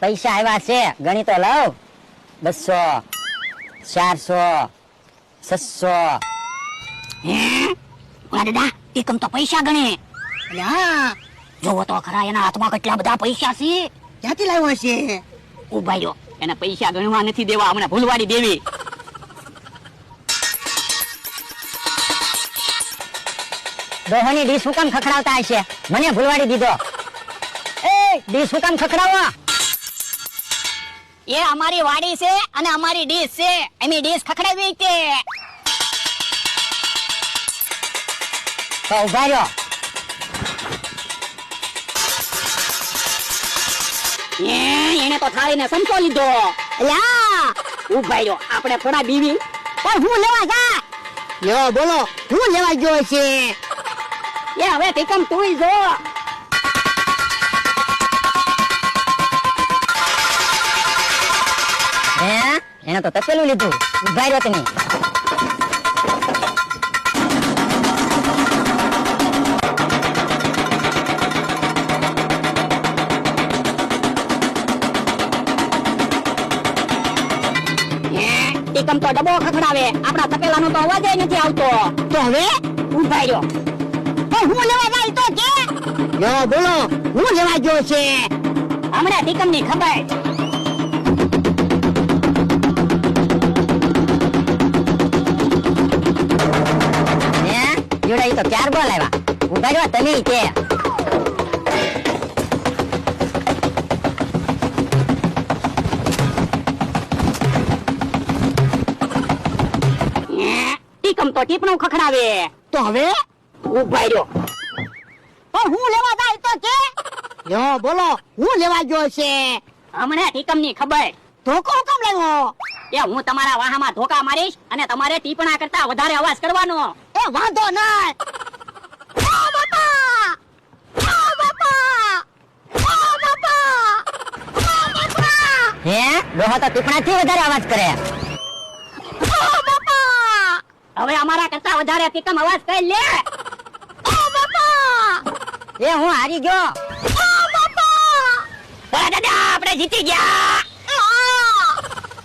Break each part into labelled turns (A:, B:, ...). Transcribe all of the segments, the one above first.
A: પૈસા આવ્યા છે, ગણી તો લઉં. 200, 400, 600.
B: હે ઓલા દાદા એકમ તો પૈસા ગણે.
C: હા,
B: જોવો તો ખરા એના હાથમાં કેટલા બધા પૈસા છે.
C: ક્યાંથી લાવ્યો છે?
B: ઉભા રહ્યો, એને પૈસા ગણવા નથી દેવા, હમણાં ભૂલવાડી દેવી.
A: દોહોની ડીશ હું કામ ખખડાવતા હશે? મને ભૂલવાડી દીધો. એ ડીશ હું કામ ખખડાવો?
B: એ અમારી વાડી છે અને અમારી ડીશ છે, એની ડીશ ખખડાવી તે.
A: તો ઉભા રહ્યો.
B: એને તો થાળીને સંતો લીધો.
C: અલ્યા,
B: ઉભા રહ્યો, આપણે થોડા બીવી.
C: પણ હું લેવા જા. યો બોલો, હું લેવા ગયો છે?
B: એ હવે ટીકમ તુંય જો.
A: હે એને તો તપેલું લીધું. ઉભા રહ્યો તમે.
B: ટીકમ તો ડબ્બો ખખડાવે, આપણા તપેલાનો તો અવાજ નથી આવતો.
C: તો હવે
B: ઉભા રહ્યો,
C: પણ હું લેવા જાય તો કે? યો બોલો, હું લેવા ગયો છે?
B: હમણાં ટીકમ ની ખબર.
A: હે જોડા ઈ તો 4 બોલ આવ્યા. ઉભા રહ્યો તમે કે.
B: ટીકમ તો ટીપણું ખખડાવે.
C: તો હવે
B: ઉભા રહ્યો,
C: પણ હું લેવા જાય તો કે? યો બોલો, હું લેવા ગયો છે?
B: હમણાં ટીકમ ની ખબર.
C: ધોકો કેમ લાવ્યો?
B: એ હું તમારા વાહામાં ધોકા મારીશ અને તમારે ટીપણા કરતા વધારે અવાજ કરવાનો.
C: એ વાંધો નહીં. ઓ બાપા! ઓ બાપા! ઓ બાપા! ઓ બાપા!
A: હે ડોહો તો ટીપણાથી વધારે અવાજ કરે.
C: ઓ બાપા!
B: હવે અમારા કરતા વધારે ટીકમ અવાજ કરી લે.
C: ઓ બાપા!
A: એ હું હારી ગયો.
C: ઓ બાપા!
B: બોલા દાદા, આપણે જીતી ગયા.
C: આ!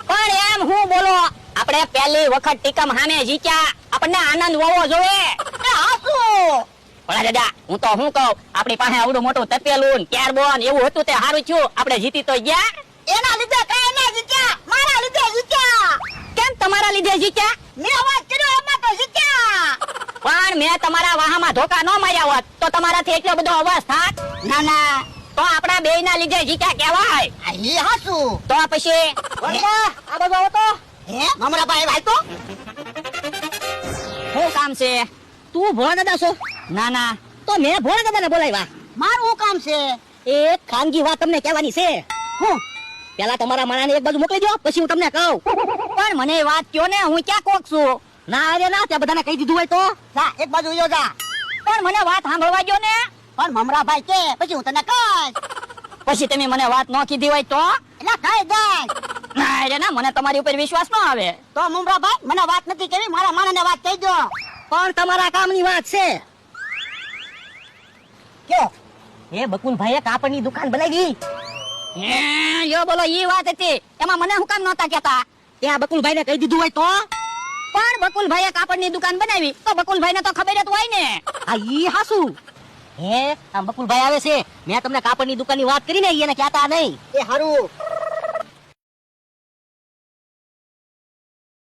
B: પણ એમ હું બોલો, આપણે પહેલી વખત ટીકમ સામે જીત્યા, આપણને આનંદ હોવો જોઈએ.
C: એ હાસુ!
B: બોલા દાદા, હું તો શું કહું, આપણી પાસે આવડું મોટું તપેલું ને કેરબોન એવું હતું તે સારું થયું, આપણે જીતી તો ગયા.
C: એના લીધે કઈ ના જીત્યા, મારા લીધે જીત્યા.
B: કેમ તમારા લીધે જીત્યા?
C: મેં અવાજ કર્યો એમાં તો જીત્યા.
B: પણ મેં તમારા વાહામાં ધોકા ન માર્યા હોત તો તમારાથી એટલો બધો અવાજ થાત.
C: ના ના,
B: તો આપણા બેયના લીધે જીત્યા કહેવાય.
C: આ ઈ હાસુ.
B: તો પછી
C: આ બાજુ આવો તો. હે મમરાભાઈ ભાઈ તો
B: શું કામ છે?
C: તું ભોળા દાદા છો?
B: ના ના,
C: તો મેં ભોળા દાદાને બોલાવ્યા. મારું શું કામ છે? એક ખાનગી વાત તમને કહેવાની છે. હું પેલા તમારા માણાને એક બાજુ મોકલી દો, પછી હું તમને કહું.
B: પણ મને એ વાત કયો ને, હું ક્યાં કોક છું.
C: ના અરે ના, ત્યાં બધાને કહી દીધું હોય તો જા એક બાજુ યો જા.
B: પણ મને વાત સાંભળવા દો ને.
C: પણ મમરાભાઈ કે પછી હું તને કહીશ.
B: પછી તમે મને વાત ન કીધી હોય તો?
C: એટલે કહી દે.
B: ના રે ના, મને તમારી ઉપર વિશ્વાસ ન આવે.
C: તો મમરાભાઈ મને વાત નથી કેવી, મારા માણાને વાત કહી દો. પણ તમારા કામની વાત છે. કયો? એ બકુલભાઈએ કાપડની દુકાન બનાવી.
B: હે યો બોલો, ઈ વાત હતી, એમાં મને હું કામ નહોતા કહેતા.
C: ત્યાં બકુલભાઈને કહી દીધું હોય તો?
B: પણ બકુલભાઈએ કાપડની દુકાન બનાવી તો બકુલભાઈને તો ખબર જ હોય ને.
C: આ ઈ હાસુ. હે આ બકુલભાઈ આવે છે, મેં તમને કાપડની દુકાનની વાત કરી ને, એને કહેતા નહીં. એ હારું.